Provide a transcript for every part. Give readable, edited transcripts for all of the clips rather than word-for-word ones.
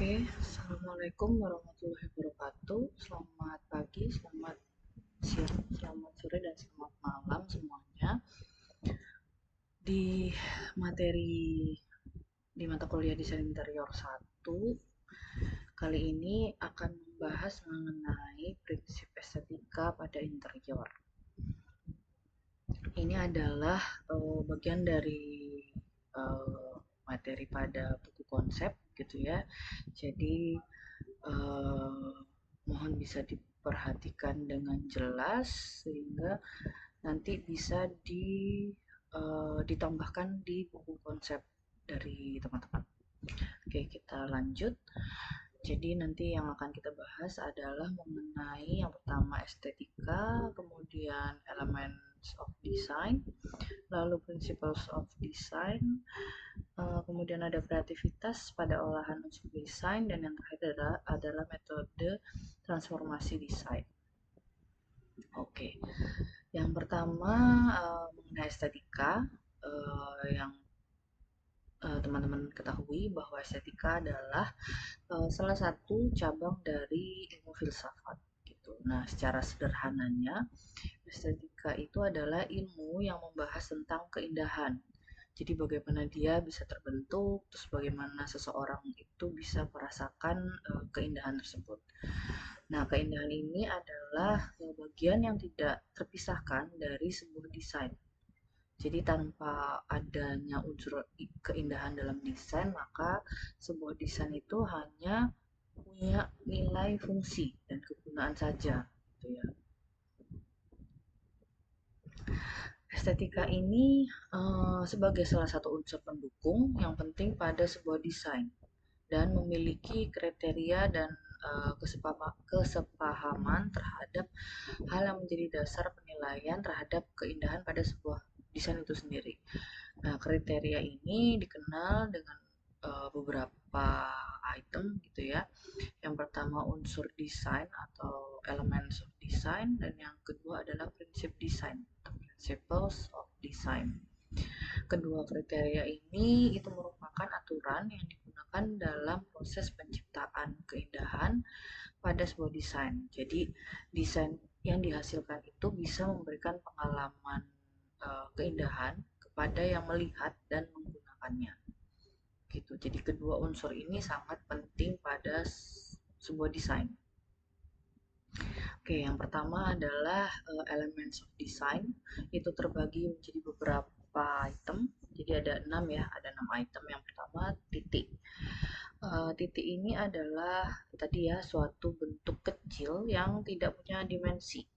Assalamualaikum warahmatullahi wabarakatuh. Selamat pagi, selamat siang, selamat sore, dan selamat malam semuanya. Di materi di mata kuliah Desain Interior 1, kali ini akan membahas mengenai prinsip estetika pada interior. Ini adalah bagian dari materi pada buku konsep gitu ya. Jadi mohon bisa diperhatikan dengan jelas sehingga nanti bisa ditambahkan di buku konsep dari teman-teman. Oke, kita lanjut. Jadi nanti yang akan kita bahas adalah mengenai yang pertama estetika, kemudian elements of design, lalu principles of design, kemudian ada kreativitas pada olahan unsur desain, dan yang terakhir adalah metode transformasi desain. Oke, yang pertama mengenai estetika, yang teman-teman ketahui bahwa estetika adalah salah satu cabang dari ilmu filsafat gitu. Nah, secara sederhananya, estetika itu adalah ilmu yang membahas tentang keindahan. Jadi bagaimana dia bisa terbentuk, terus bagaimana seseorang itu bisa merasakan keindahan tersebut. Nah, keindahan ini adalah bagian yang tidak terpisahkan dari sebuah desain. Jadi tanpa adanya unsur keindahan dalam desain, maka sebuah desain itu hanya punya nilai fungsi dan kegunaan saja, gitu ya. Estetika ini sebagai salah satu unsur pendukung yang penting pada sebuah desain dan memiliki kriteria dan kesepahaman terhadap hal yang menjadi dasar penilaian terhadap keindahan pada sebuah desain itu sendiri. Nah, kriteria ini dikenal dengan beberapa item gitu ya. Yang pertama unsur desain atau elements of design, dan yang kedua adalah prinsip desain atau principles of design. Kedua kriteria ini itu merupakan aturan yang digunakan dalam proses penciptaan keindahan pada sebuah desain. Jadi desain yang dihasilkan itu bisa memberikan pengalaman keindahan kepada yang melihat dan menggunakannya. Gitu. Jadi kedua unsur ini sangat penting pada sebuah desain. Oke, yang pertama adalah elements of design. Itu terbagi menjadi beberapa item. Jadi ada 6 ya, ada 6 item. Yang pertama titik. Titik ini adalah tadi ya suatu bentuk kecil yang tidak punya dimensi.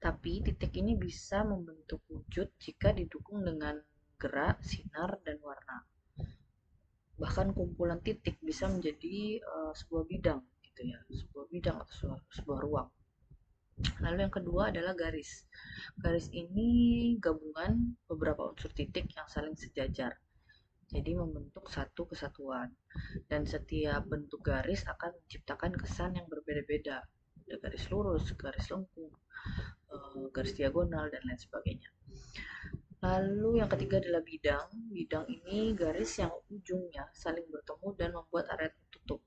Tapi titik ini bisa membentuk wujud jika didukung dengan gerak, sinar, dan warna. Bahkan kumpulan titik bisa menjadi sebuah bidang gitu ya, sebuah bidang atau sebuah ruang. Lalu yang kedua adalah garis. Garis ini gabungan beberapa unsur titik yang saling sejajar. Jadi membentuk satu kesatuan. Dan setiap bentuk garis akan menciptakan kesan yang berbeda-beda. Ada garis lurus, garis lengkung, garis diagonal, dan lain sebagainya. Lalu yang ketiga adalah bidang. Bidang ini garis yang ujungnya saling bertemu dan membuat area tertutup.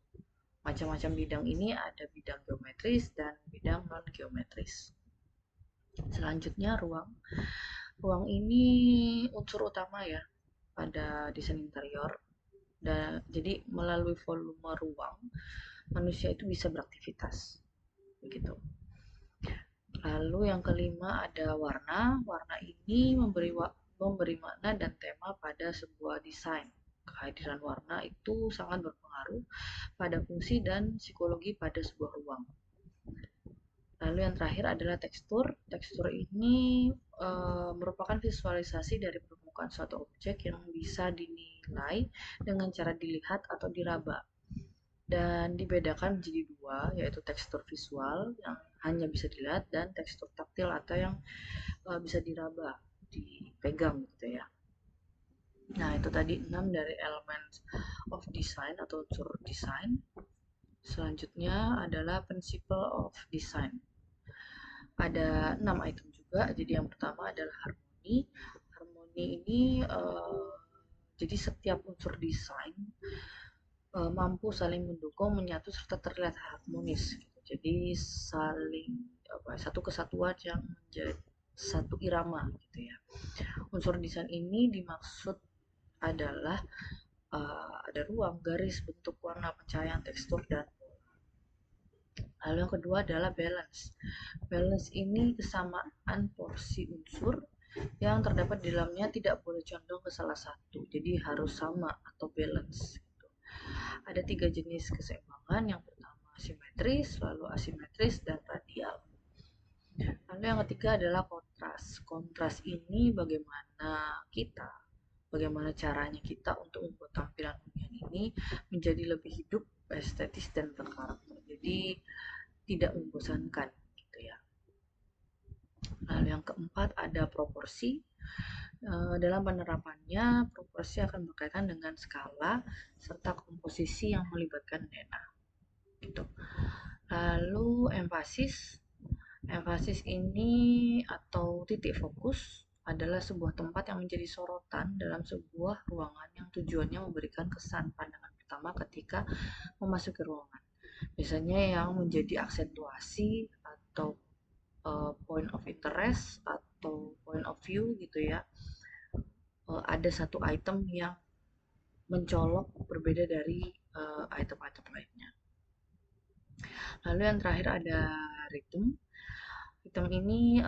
Macam-macam bidang ini ada bidang geometris dan bidang non-geometris. Selanjutnya ruang. Ruang ini unsur utama ya pada desain interior. Dan jadi melalui volume ruang, manusia itu bisa beraktivitas. Begitu. Lalu yang kelima ada warna. Warna ini memberi makna dan tema pada sebuah desain. Kehadiran warna itu sangat berpengaruh pada fungsi dan psikologi pada sebuah ruang. Lalu yang terakhir adalah tekstur. Tekstur ini merupakan visualisasi dari permukaan suatu objek yang bisa dinilai dengan cara dilihat atau diraba. Dan dibedakan menjadi dua, yaitu tekstur visual yang hanya bisa dilihat dan tekstur taktil atau yang bisa diraba, dipegang gitu ya. Nah, itu tadi 6 dari elemen of design atau unsur desain. Selanjutnya adalah principle of design. Ada 6 item juga. Jadi yang pertama adalah harmoni. Harmoni ini jadi setiap unsur desain mampu saling mendukung, menyatu serta terlihat harmonis gitu. Jadi saling satu kesatuan yang menjadi satu irama gitu ya. Unsur desain ini dimaksud adalah ada ruang, garis, bentuk, warna, pencahayaan, tekstur, dan lalu yang kedua adalah balance. Balance ini kesamaan porsi unsur yang terdapat di dalamnya tidak boleh condong ke salah satu. Jadi harus sama atau balance. Gitu. Ada 3 jenis keseimbangan. Yang pertama simetris, lalu asimetris, dan radial. Lalu yang ketiga adalah kontras. Kontras ini bagaimana caranya kita untuk membuat tampilan hunian ini menjadi lebih hidup, estetis, dan berkarakter. Jadi tidak membosankan gitu ya. Lalu yang keempat ada proporsi. Dalam penerapannya, proporsi akan berkaitan dengan skala serta komposisi yang melibatkan DNA. Gitu. Lalu empasis. Empasis ini atau titik fokus adalah sebuah tempat yang menjadi sorotan dalam sebuah ruangan yang tujuannya memberikan kesan pandangan pertama ketika memasuki ruangan. Biasanya yang menjadi aksentuasi atau point of interest atau point of view gitu ya. Ada satu item yang mencolok berbeda dari item-item lainnya. Lalu yang terakhir ada rhythm. Rhythm ini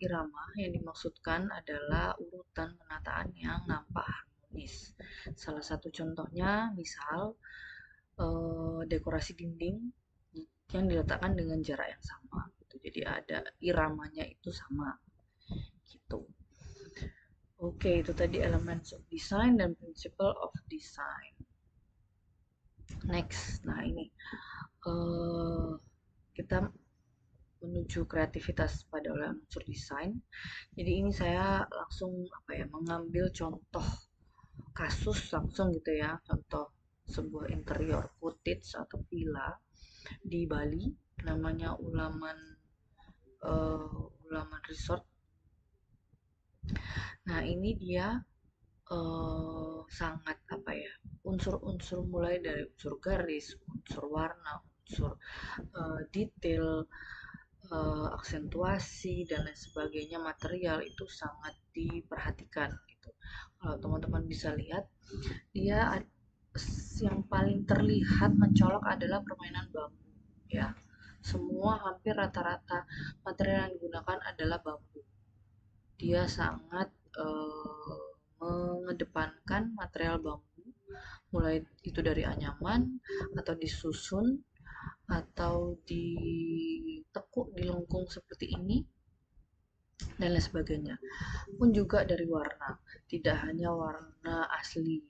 irama yang dimaksudkan adalah urutan penataan yang nampak harmonis. Salah satu contohnya misal dekorasi dinding yang diletakkan dengan jarak yang sama gitu. Jadi ada iramanya itu sama gitu. Oke, itu tadi elements of design dan principle of design. Next, nah ini kita menuju kreativitas pada unsur desain. Jadi ini saya langsung mengambil contoh kasus langsung gitu ya, contoh sebuah interior cottage atau villa di Bali, namanya Ulaman Resort. Nah ini dia sangat unsur-unsur mulai dari unsur garis, unsur warna, unsur detail, aksentuasi dan lain sebagainya, material itu sangat diperhatikan gitu. Kalau teman-teman bisa lihat, dia yang paling terlihat mencolok adalah permainan bambu ya. Semua hampir rata-rata material yang digunakan adalah bambu. Dia sangat mengedepankan material bambu, mulai itu dari anyaman atau disusun atau ditekuk, dilengkung seperti ini dan lain sebagainya. Pun juga dari warna, tidak hanya warna asli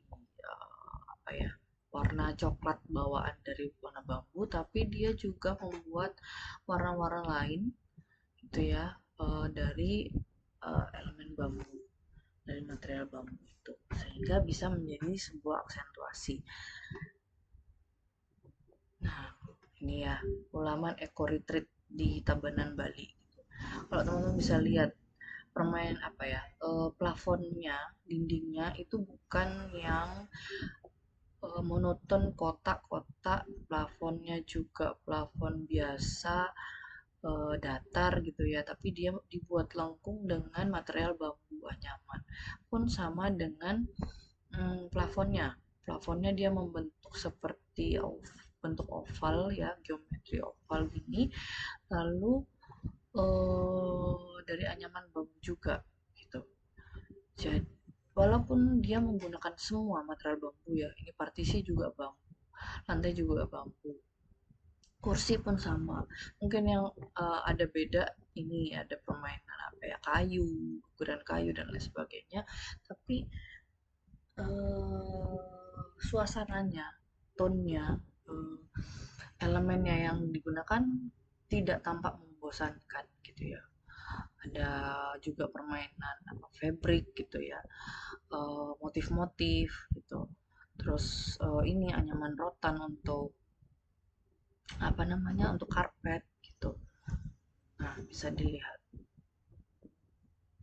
warna coklat bawaan dari warna bambu, tapi dia juga membuat warna-warna lain gitu ya, dari elemen bambu, dari material bambu itu, sehingga bisa menjadi sebuah aksentuasi. Nah ini ya, Ulaman Eco Retreat di Tabanan, Bali. Kalau teman-teman bisa lihat permain plafonnya, dindingnya itu bukan yang monoton kotak-kotak, plafonnya juga plafon biasa datar gitu ya, tapi dia dibuat lengkung dengan material bambu anyaman. Pun sama dengan plafonnya dia membentuk seperti bentuk oval ya, geometri oval gini, lalu dari anyaman bambu juga gitu. Jadi walaupun dia menggunakan semua material bambu ya, ini partisi juga bambu, lantai juga bambu, kursi pun sama. Mungkin yang ada beda, ini ada permainan kayu, ukuran kayu dan lain sebagainya, tapi suasananya, tone-nya, elemennya yang digunakan tidak tampak membosankan gitu ya. Ada juga permainan fabric gitu ya, motif-motif gitu. Terus ini anyaman rotan untuk untuk karpet gitu. Nah bisa dilihat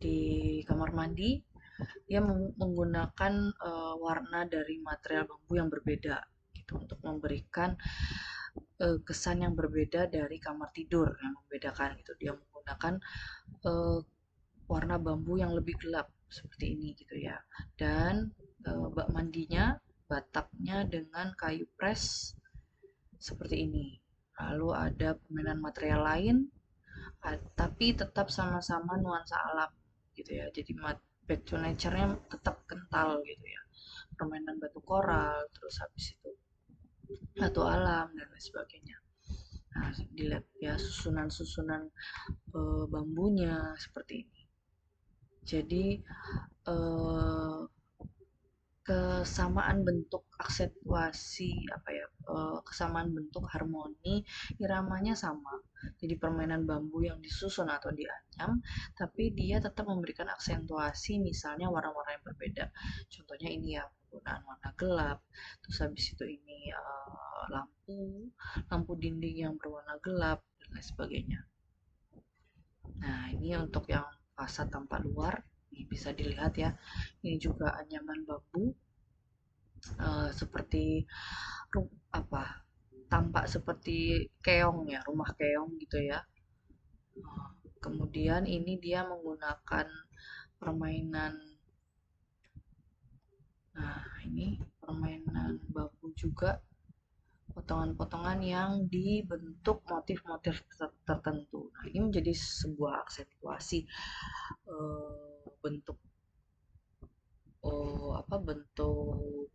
di kamar mandi, dia menggunakan warna dari material bambu yang berbeda gitu untuk memberikan kesan yang berbeda dari kamar tidur yang membedakan gitu. Dia menggunakan eh, warna bambu yang lebih gelap seperti ini gitu ya. Dan bak mandinya, batapnya dengan kayu pres seperti ini. Lalu ada permainan material lain, tapi tetap sama-sama nuansa alam gitu ya. Jadi back to nature-nya tetap kental gitu ya. Permainan batu koral, terus habis itu batu alam dan lain sebagainya. Nah, dilihat ya susunan-susunan bambunya seperti ini. Jadi eh, kesamaan bentuk aksentuasi apa ya kesamaan bentuk harmoni iramanya sama, jadi permainan bambu yang disusun atau dianyam tapi dia tetap memberikan aksentuasi misalnya warna-warna yang berbeda, contohnya ini ya penggunaan warna gelap, terus habis itu ini lampu lampu dinding yang berwarna gelap dan lain sebagainya. Nah ini untuk yang fasad tampak luar, ini bisa dilihat ya, ini juga anyaman bambu seperti apa tampak seperti keong ya, rumah keong gitu ya. Kemudian ini dia menggunakan permainan, nah ini permainan bambu juga, potongan-potongan yang dibentuk motif-motif tertentu. Nah ini menjadi sebuah aksentuasi bentuk apa bentuk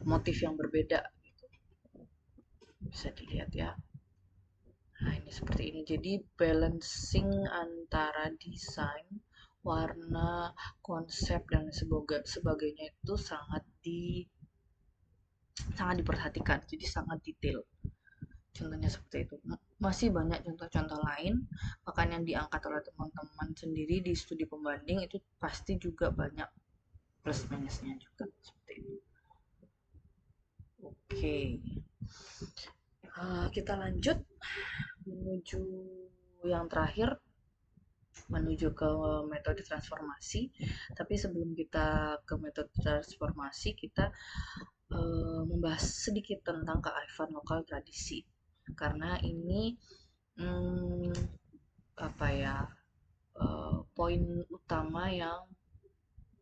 motif yang berbeda gitu. Bisa dilihat ya. Nah, ini seperti ini. Jadi balancing antara desain, warna, konsep dan sebagainya itu sangat diperhatikan. Jadi sangat detail. Contohnya seperti itu. Masih banyak contoh-contoh lain, bahkan yang diangkat oleh teman-teman sendiri di studi pembanding itu pasti juga banyak plus minusnya juga seperti itu. Oke. Kita lanjut menuju yang terakhir, menuju ke metode transformasi. Tapi sebelum kita ke metode transformasi, kita membahas sedikit tentang kearifan lokal tradisi. Karena ini hmm, apa ya poin utama yang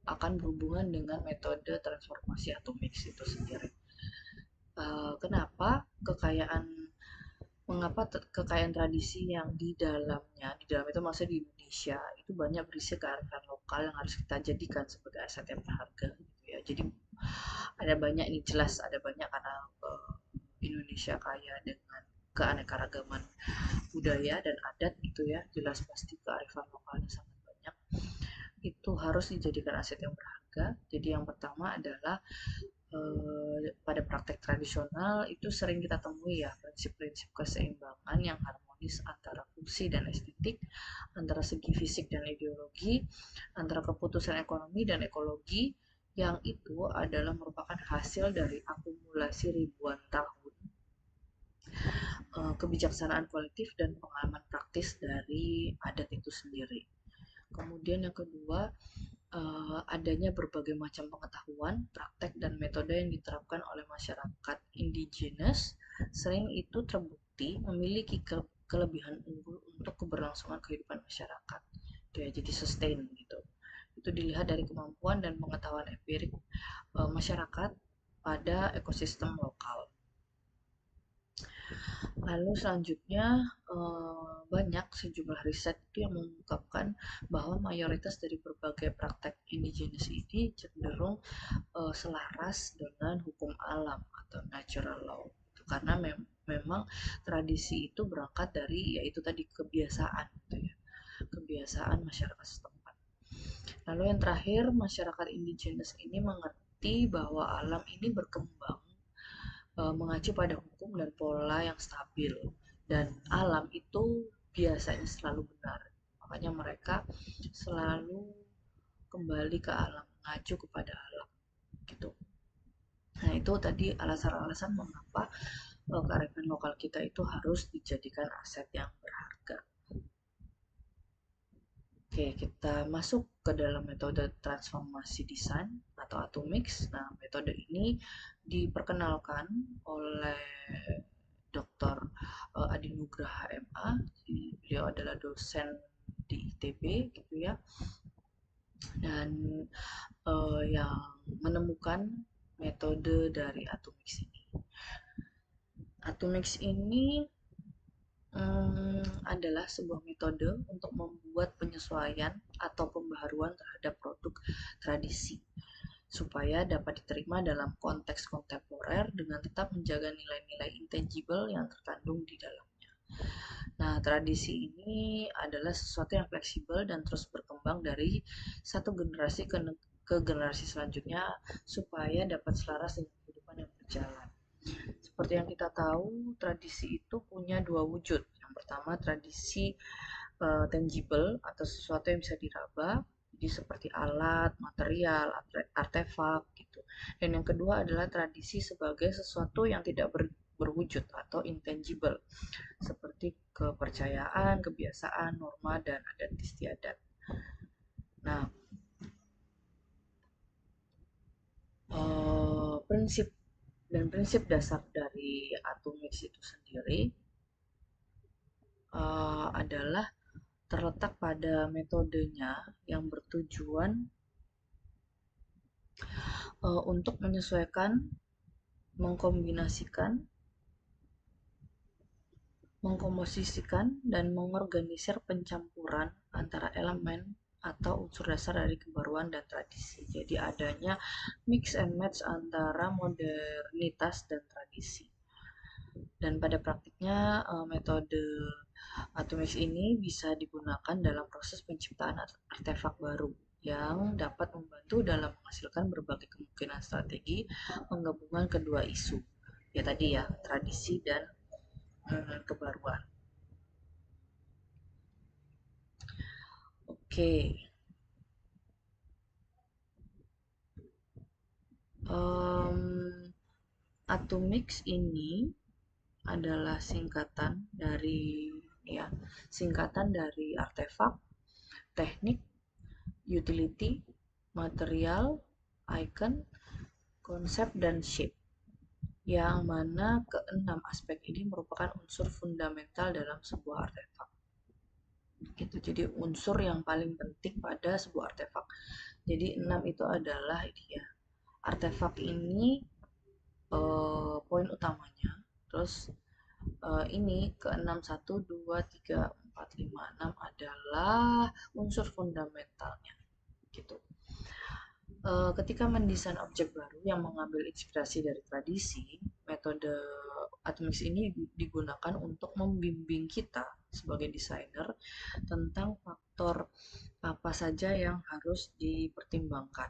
akan berhubungan dengan metode transformasi atau mix itu sendiri. Kenapa kekayaan mengapa kekayaan tradisi yang di dalam itu maksudnya di Indonesia itu banyak berisi kearifan lokal yang harus kita jadikan sebagai aset yang berharga gitu ya. Jadi ada banyak, ini jelas ada banyak karena Indonesia kaya dengan keanekaragaman budaya dan adat gitu ya, jelas pasti kearifan lokalnya sangat banyak, itu harus dijadikan aset yang berharga. Jadi yang pertama adalah pada praktek tradisional itu sering kita temui ya prinsip-prinsip keseimbangan yang harmonis antara fungsi dan estetik, antara segi fisik dan ideologi, antara keputusan ekonomi dan ekologi, yang itu adalah merupakan hasil dari akumulasi ribuan tahun kebijaksanaan kolektif dan pengalaman praktis dari adat itu sendiri. Kemudian yang kedua, adanya berbagai macam pengetahuan, praktek, dan metode yang diterapkan oleh masyarakat indigenous sering itu terbukti memiliki kelebihan unggul untuk keberlangsungan kehidupan masyarakat. Ya, jadi sustain gitu. Itu dilihat dari kemampuan dan pengetahuan empirik masyarakat pada ekosistem lokal. Lalu selanjutnya banyak sejumlah riset itu yang mengungkapkan bahwa mayoritas dari berbagai praktek indigenous ini cenderung selaras dengan hukum alam atau natural law. Karena memang tradisi itu berangkat dari yaitu tadi kebiasaan gitu ya. Kebiasaan masyarakat setempat. Lalu yang terakhir, masyarakat indigenous ini mengerti bahwa alam ini berkembang mengacu pada hukum dan pola yang stabil, dan alam itu biasanya selalu benar, makanya mereka selalu kembali ke alam, mengacu kepada alam gitu. Nah itu tadi alasan-alasan mengapa kearifan lokal kita itu harus dijadikan aset yang berharga. Oke, kita masuk ke dalam metode transformasi desain atau Atomix. Nah, metode ini diperkenalkan oleh Dr. Adi Nugraha MA. Beliau adalah dosen di ITB gitu ya. Dan yang menemukan metode dari Atomix ini. Atomix ini adalah sebuah metode untuk membuat penyesuaian atau pembaharuan terhadap produk tradisi supaya dapat diterima dalam konteks kontemporer dengan tetap menjaga nilai-nilai intangible yang terkandung di dalamnya. Nah, tradisi ini adalah sesuatu yang fleksibel dan terus berkembang dari satu generasi ke generasi selanjutnya supaya dapat selaras dengan kehidupan yang berjalan. Seperti yang kita tahu, tradisi itu punya dua wujud. Yang pertama, tradisi tangible atau sesuatu yang bisa diraba, jadi seperti alat, material, artefak gitu. Dan yang kedua adalah tradisi sebagai sesuatu yang tidak berwujud atau intangible, seperti kepercayaan, kebiasaan, norma, dan adat istiadat. Nah, prinsip dasar dari Atomix itu sendiri adalah terletak pada metodenya yang bertujuan untuk menyesuaikan, mengkombinasikan, mengkomposisikan, dan mengorganisir pencampuran antara elemen atau unsur dasar dari kebaruan dan tradisi. Jadi adanya mix and match antara modernitas dan tradisi. Dan pada praktiknya metode Atomics ini bisa digunakan dalam proses penciptaan artefak baru yang dapat membantu dalam menghasilkan berbagai kemungkinan strategi penggabungan kedua isu. Ya tadi ya, tradisi dan kebaruan. Oke. Atomics ini adalah singkatan dari artefak, teknik, utility, material, icon, konsep, dan shape. Yang mana keenam aspek ini merupakan unsur fundamental dalam sebuah artefak. Gitu. Jadi unsur yang paling penting pada sebuah artefak. Jadi 6 itu adalah ya, artefak ini poin utamanya. Terus ini ke-6 1 2 3 4 5 6 adalah unsur fundamentalnya gitu. Ketika mendesain objek baru yang mengambil inspirasi dari tradisi, metode Atomics ini digunakan untuk membimbing kita sebagai desainer tentang faktor apa saja yang harus dipertimbangkan,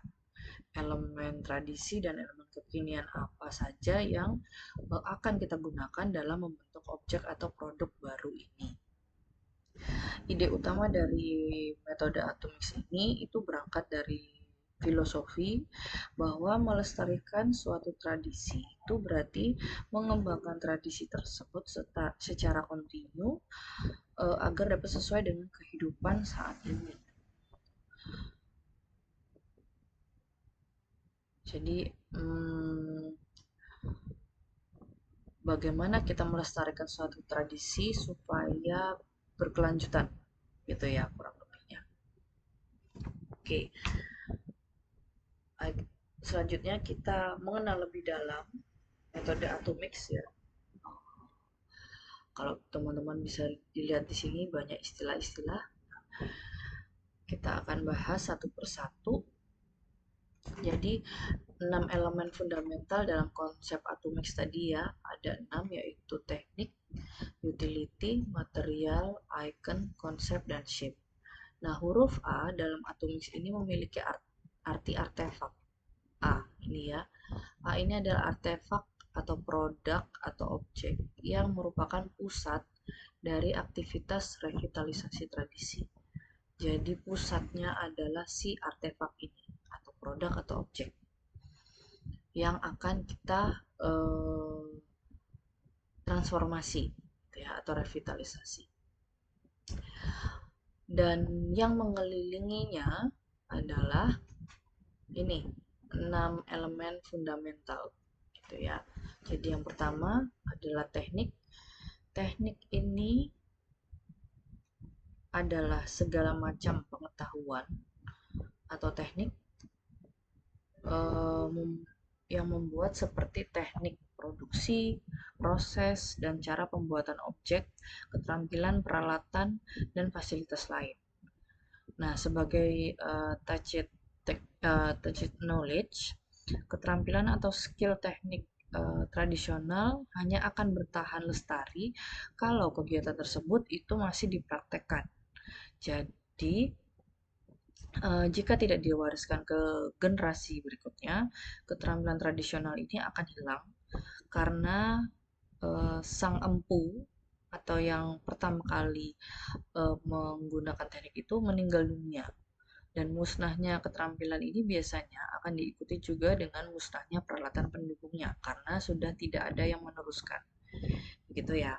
elemen tradisi dan elemen kekinian apa saja yang akan kita gunakan dalam membentuk objek atau produk baru ini. Ide utama dari metode Atomics ini itu berangkat dari filosofi bahwa melestarikan suatu tradisi itu berarti mengembangkan tradisi tersebut secara kontinu agar dapat sesuai dengan kehidupan saat ini. Jadi bagaimana kita melestarikan suatu tradisi supaya berkelanjutan gitu ya kurang lebihnya. Oke. Selanjutnya kita mengenal lebih dalam metode Atomics ya. Kalau teman-teman bisa dilihat di sini banyak istilah-istilah. Kita akan bahas satu persatu. Jadi 6 elemen fundamental dalam konsep Atomics tadi ya, ada 6 yaitu teknik, utility, material, icon, konsep, dan shape. Nah, huruf A dalam Atomics ini memiliki arti artefak. A ini ya. A ini adalah artefak atau produk atau objek yang merupakan pusat dari aktivitas revitalisasi tradisi. Jadi pusatnya adalah si artefak ini atau produk atau objek yang akan kita transformasi ya, atau revitalisasi. dan yang mengelilinginya adalah ini 6 elemen fundamental gitu ya. Jadi yang pertama adalah teknik. Teknik ini adalah segala macam pengetahuan atau teknik eh, yang membuat seperti teknik produksi, proses, dan cara pembuatan objek, keterampilan, peralatan, dan fasilitas lain. Nah, sebagai tacit knowledge, keterampilan atau skill teknik tradisional hanya akan bertahan lestari kalau kegiatan tersebut itu masih dipraktekkan. Jadi, jika tidak diwariskan ke generasi berikutnya, keterampilan tradisional ini akan hilang karena sang empu atau yang pertama kali menggunakan teknik itu meninggal dunia. Dan musnahnya keterampilan ini biasanya akan diikuti juga dengan musnahnya peralatan pendukungnya karena sudah tidak ada yang meneruskan. Gitu ya.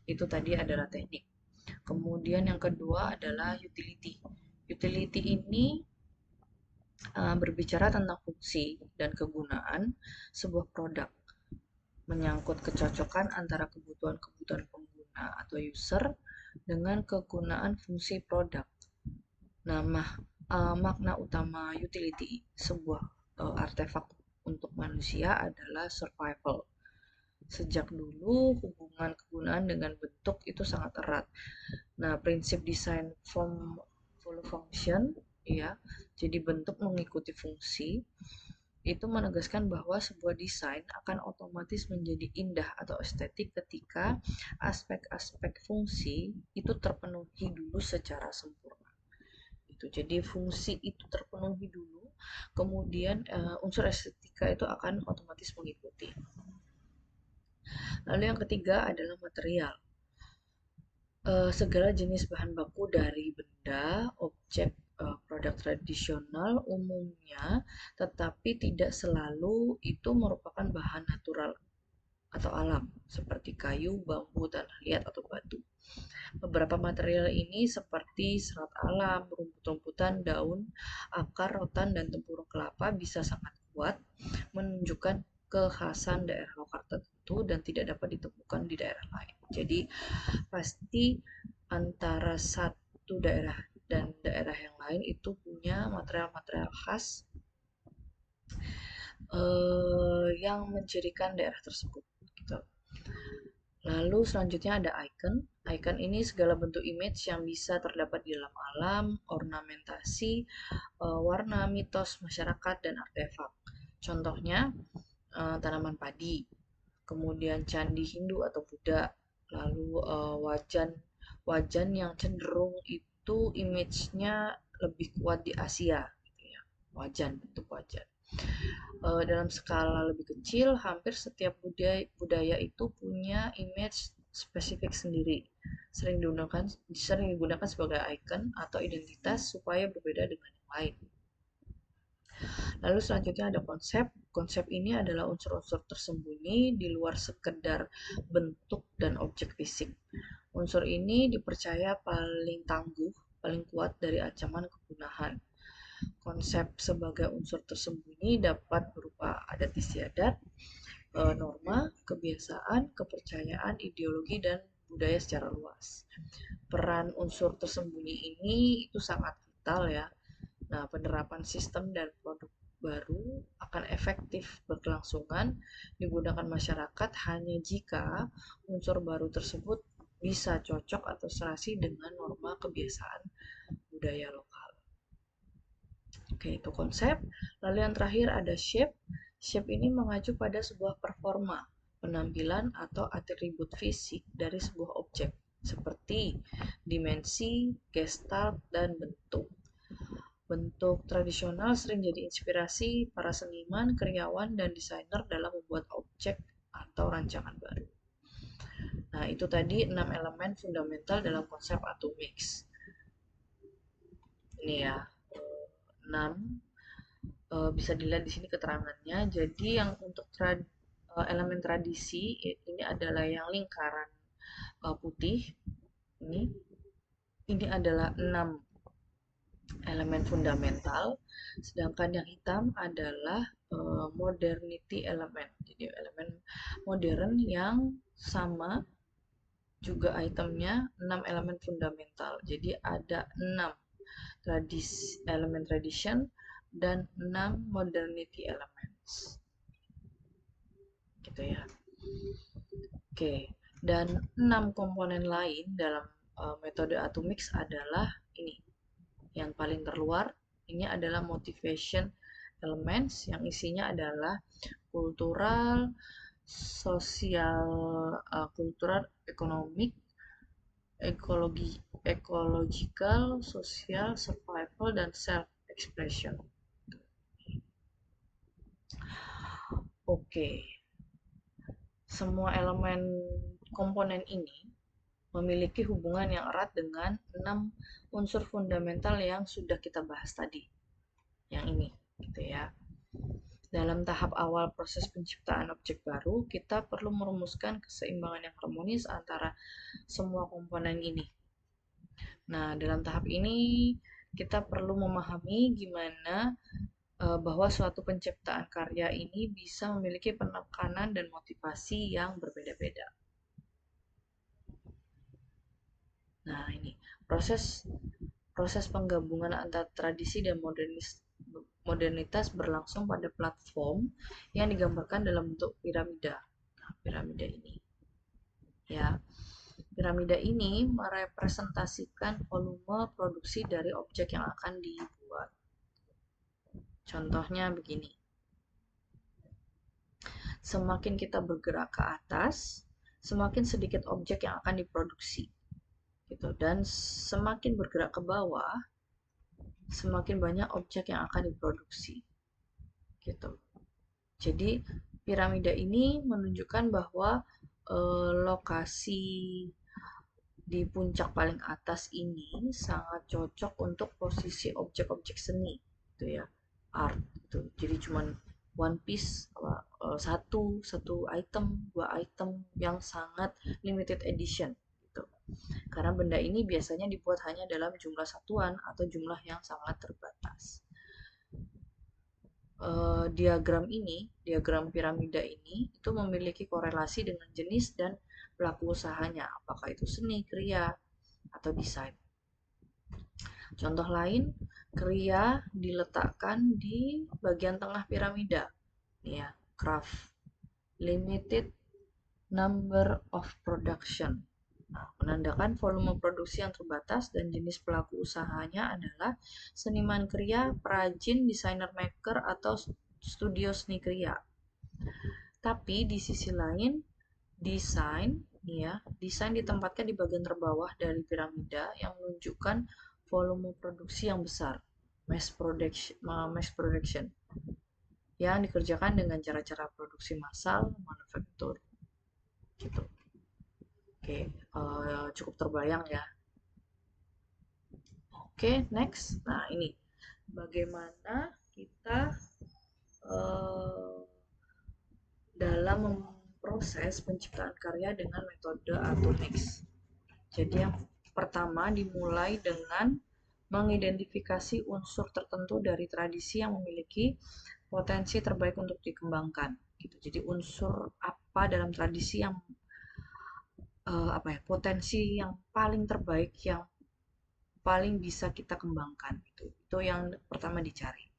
Itu tadi adalah teknik. Kemudian yang kedua adalah utility. Utility ini berbicara tentang fungsi dan kegunaan sebuah produk, menyangkut kecocokan antara kebutuhan-kebutuhan pengguna atau user dengan kegunaan fungsi produk. Nah, makna utama utility sebuah artefak untuk manusia adalah survival. Sejak dulu hubungan kegunaan dengan bentuk itu sangat erat. Nah, prinsip desain form follow function ya. Jadi bentuk mengikuti fungsi itu menegaskan bahwa sebuah desain akan otomatis menjadi indah atau estetik ketika aspek-aspek fungsi itu terpenuhi dulu secara sempurna. Itu jadi fungsi itu terpenuhi dulu, kemudian unsur estetika itu akan otomatis mengikuti. Lalu yang ketiga adalah material. Segala jenis bahan baku dari benda, objek, produk tradisional umumnya, tetapi tidak selalu itu merupakan bahan natural atau alam, seperti kayu, bambu, tanah liat, atau batu. Beberapa material ini seperti serat alam, rumput-rumputan, daun, akar, rotan, dan tempurung kelapa bisa sangat kuat menunjukkan kekhasan daerah lokal tertentu dan tidak dapat ditemukan di daerah lain. Jadi pasti antara satu daerah dan daerah yang lain itu punya material-material khas yang mencirikan daerah tersebut gitu. Lalu selanjutnya ada icon. Icon ini segala bentuk image yang bisa terdapat di dalam alam, ornamentasi, warna, mitos, masyarakat, dan artefak. Contohnya tanaman padi, kemudian candi Hindu atau Buddha, lalu wajan wajan yang cenderung itu image-nya lebih kuat di Asia, gitu ya. Wajan, bentuk wajan. Dalam skala lebih kecil, hampir setiap budaya itu punya image spesifik sendiri. Sering digunakan sebagai icon atau identitas supaya berbeda dengan yang lain. Lalu selanjutnya ada konsep. Konsep ini adalah unsur-unsur tersembunyi di luar sekedar bentuk dan objek fisik. Unsur ini dipercaya paling tangguh, paling kuat dari ancaman kepunahan. Konsep sebagai unsur tersembunyi dapat berupa adat istiadat, norma, kebiasaan, kepercayaan, ideologi, dan budaya secara luas. Peran unsur tersembunyi ini itu sangat vital ya. Nah, penerapan sistem dan produk baru akan efektif berkelangsungan digunakan masyarakat hanya jika unsur baru tersebut bisa cocok atau serasi dengan norma kebiasaan budaya lokal. Oke, itu konsep. Lalu yang terakhir ada shape. Shape ini mengacu pada sebuah performa, penampilan atau atribut fisik dari sebuah objek, seperti dimensi, gestalt, dan bentuk. Bentuk tradisional sering jadi inspirasi para seniman, karyawan, dan desainer dalam membuat objek atau rancangan baru. Nah, itu tadi 6 elemen fundamental dalam konsep Atomix. Ini ya, 6 bisa dilihat di sini keterangannya. Jadi yang untuk elemen tradisi ini adalah yang lingkaran putih ini. ini adalah 6 elemen fundamental, sedangkan yang hitam adalah modernity element. Jadi elemen modern yang sama juga itemnya 6 elemen fundamental. Jadi ada 6 elemen tradition dan 6 modernity elements. Gitu ya. Oke, dan 6 komponen lain dalam metode Atomix adalah ini. Yang paling terluar ini adalah motivation elements yang isinya adalah kultural, sosial, kultural, ekonomik, ekologi, ecological, sosial, survival, dan self expression. Oke, semua elemen komponen ini memiliki hubungan yang erat dengan 6 unsur fundamental yang sudah kita bahas tadi. Yang ini, gitu ya. Dalam tahap awal proses penciptaan objek baru, kita perlu merumuskan keseimbangan yang harmonis antara semua komponen ini. Nah, dalam tahap ini kita perlu memahami gimana bahwa suatu penciptaan karya ini bisa memiliki penekanan dan motivasi yang berbeda-beda. Nah, ini proses penggabungan antara tradisi dan modernitas berlangsung pada platform yang digambarkan dalam bentuk piramida. Nah, piramida ini. Ya, piramida ini merepresentasikan volume produksi dari objek yang akan dibuat. Contohnya begini. Semakin kita bergerak ke atas, semakin sedikit objek yang akan diproduksi. Gitu. Dan semakin bergerak ke bawah, semakin banyak objek yang akan diproduksi. Gitu. Jadi piramida ini menunjukkan bahwa lokasi di puncak paling atas ini sangat cocok untuk posisi objek-objek seni, gitu ya, art. Gitu. Jadi cuman one piece, satu item, dua item yang sangat limited edition. Gitu. Karena benda ini biasanya dibuat hanya dalam jumlah satuan atau jumlah yang sangat terbatas. Diagram piramida ini itu memiliki korelasi dengan jenis dan pelaku usahanya, apakah itu seni, kriya, atau desain. Contoh lain, kriya diletakkan di bagian tengah piramida, ya, craft, limited number of production. Nah, menandakan volume produksi yang terbatas dan jenis pelaku usahanya adalah seniman kriya, perajin, desainer maker, atau studio seni kriya. Tapi di sisi lain, desain ditempatkan di bagian terbawah dari piramida yang menunjukkan volume produksi yang besar, mass production yang dikerjakan dengan cara-cara produksi massal, manufaktur, gitu. Oke, cukup terbayang ya. Oke, next. Nah, ini bagaimana kita dalam memproses penciptaan karya dengan metode Atomix. Jadi yang pertama dimulai dengan mengidentifikasi unsur tertentu dari tradisi yang memiliki potensi terbaik untuk dikembangkan. Gitu. Jadi unsur apa dalam tradisi yang potensi yang paling terbaik yang paling bisa kita kembangkan. Itu yang pertama dicari.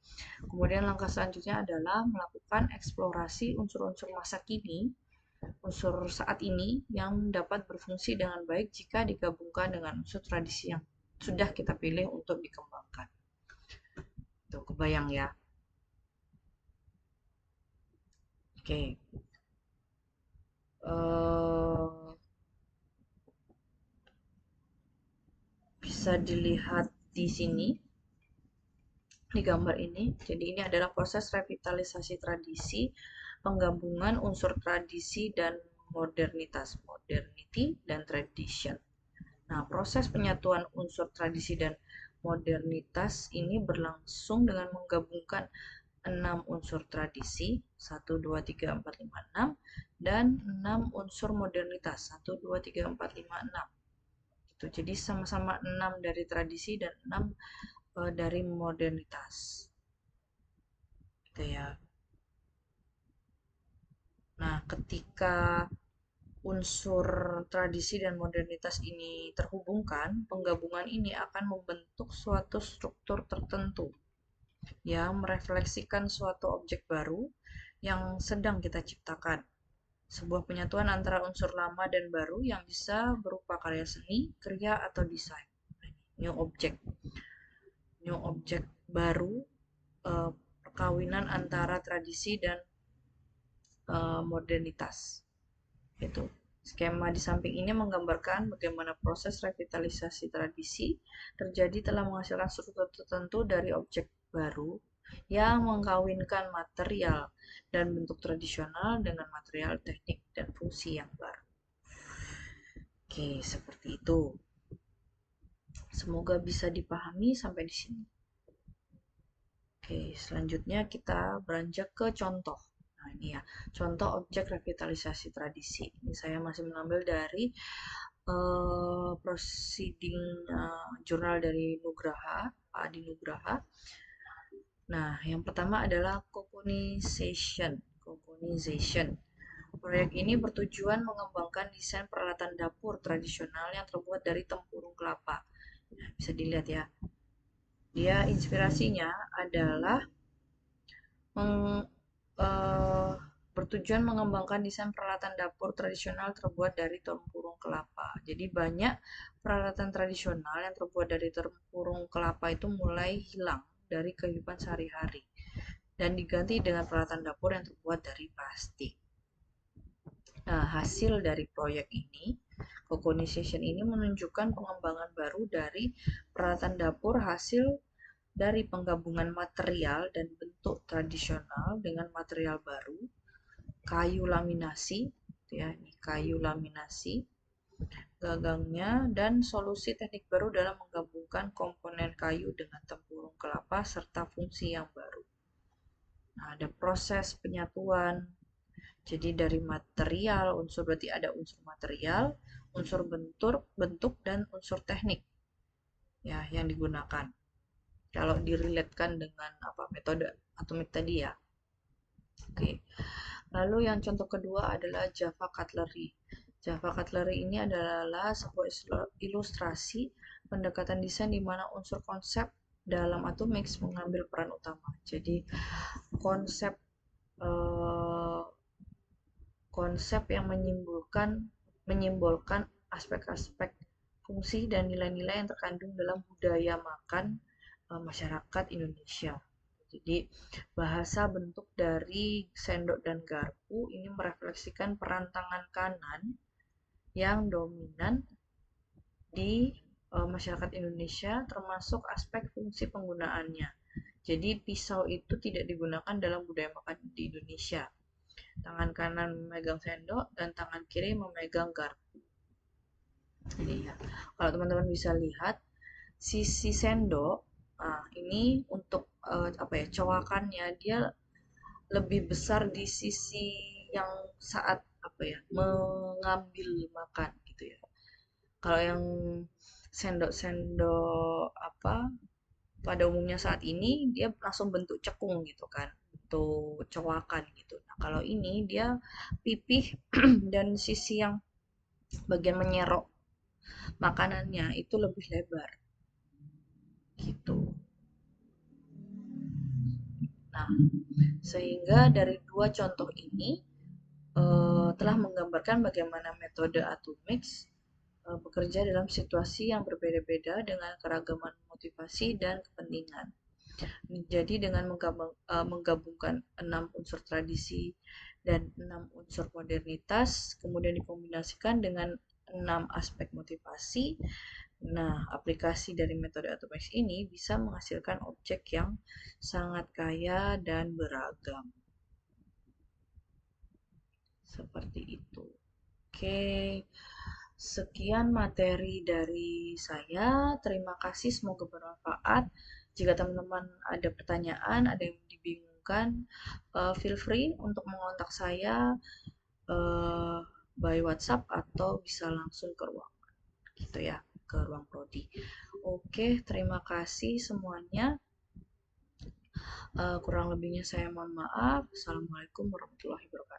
Kemudian langkah selanjutnya adalah melakukan eksplorasi unsur-unsur masa kini, unsur saat ini yang dapat berfungsi dengan baik jika digabungkan dengan unsur tradisi yang sudah kita pilih untuk dikembangkan. Itu kebayang ya. Oke. Bisa dilihat di sini di gambar ini. Jadi ini adalah proses revitalisasi tradisi, penggabungan unsur tradisi dan modernitas, modernity dan tradition. Nah, proses penyatuan unsur tradisi dan modernitas ini berlangsung dengan menggabungkan 6 unsur tradisi, 1, 2, 3, 4, 5, 6, dan 6 unsur modernitas, 1, 2, 3, 4, 5, 6. Gitu. Jadi sama-sama 6 dari tradisi dan 6 dari modernitas. Gitu ya. Nah, ketika unsur tradisi dan modernitas ini terhubungkan, penggabungan ini akan membentuk suatu struktur tertentu yang merefleksikan suatu objek baru yang sedang kita ciptakan. Sebuah penyatuan antara unsur lama dan baru yang bisa berupa karya seni, kriya, atau desain. New object. New object baru, perkawinan antara tradisi dan modernitas. Itu. Skema di samping ini menggambarkan bagaimana proses revitalisasi tradisi terjadi telah menghasilkan struktur tertentu dari objek baru yang mengkawinkan material dan bentuk tradisional dengan material, teknik, dan fungsi yang baru. Oke, seperti itu. Semoga bisa dipahami sampai di sini. Oke, selanjutnya kita beranjak ke contoh. Nah, ini ya, contoh objek revitalisasi tradisi. Ini saya masih mengambil dari proceeding jurnal dari Nugraha, Pak Adi Nugraha. Nah, yang pertama adalah coconization. Coconization. Proyek ini bertujuan mengembangkan desain peralatan dapur tradisional yang terbuat dari tempurung kelapa. Nah, bisa dilihat ya. Dia inspirasinya adalah meng, uh, bertujuan mengembangkan desain peralatan dapur tradisional terbuat dari tempurung kelapa. Jadi banyak peralatan tradisional yang terbuat dari tempurung kelapa itu mulai hilang dari kehidupan sehari-hari dan diganti dengan peralatan dapur yang terbuat dari plastik. Nah, hasil dari proyek ini, Coconization ini menunjukkan pengembangan baru dari peralatan dapur hasil dari penggabungan material dan bentuk tradisional dengan material baru, kayu laminasi, ya, ini kayu laminasi, gagangnya, dan solusi teknik baru dalam menggabungkan komponen kayu dengan tempurung kelapa serta fungsi yang baru. Nah, ada proses penyatuan. Jadi dari material, unsur berarti ada unsur material, unsur bentuk dan unsur teknik ya yang digunakan. Kalau diriletkan dengan apa metode atomik tadi ya. Oke. Lalu yang contoh kedua adalah Java Cutlery. Java Cutlery ini adalah sebuah ilustrasi pendekatan desain di mana unsur konsep dalam Atomix mengambil peran utama. Jadi konsep eh, konsep yang menyimbolkan aspek-aspek fungsi dan nilai-nilai yang terkandung dalam budaya makan masyarakat Indonesia. Jadi bahasa bentuk dari sendok dan garpu ini merefleksikan peran tangan kanan yang dominan di masyarakat Indonesia termasuk aspek fungsi penggunaannya. Jadi pisau itu tidak digunakan dalam budaya makan di Indonesia. Tangan kanan memegang sendok dan tangan kiri memegang garpu. Jadi ya, kalau teman-teman bisa lihat sisi sendok, nah ini untuk apa ya, cowakannya dia lebih besar di sisi yang saat apa ya, mengambil makan gitu ya. Kalau yang sendok-sendok apa pada umumnya saat ini dia langsung bentuk cekung gitu kan, bentuk cowakan gitu. Nah, kalau ini dia pipih dan sisi yang bagian menyerok makanannya itu lebih lebar gitu. Nah, sehingga dari dua contoh ini telah menggambarkan bagaimana metode Atomix bekerja dalam situasi yang berbeda-beda dengan keragaman motivasi dan kepentingan. Jadi dengan menggabungkan 6 unsur tradisi dan 6 unsur modernitas, kemudian dikombinasikan dengan 6 aspek motivasi. Nah, aplikasi dari metode Atomix ini bisa menghasilkan objek yang sangat kaya dan beragam. Seperti itu. Oke, sekian materi dari saya. Terima kasih, semoga bermanfaat. Jika teman-teman ada pertanyaan, ada yang dibingungkan, feel free untuk mengontak saya by WhatsApp atau bisa langsung ke ruangan. Gitu ya. ke ruang prodi. Oke, terima kasih semuanya. Kurang lebihnya saya mohon maaf. Assalamualaikum warahmatullahi wabarakatuh.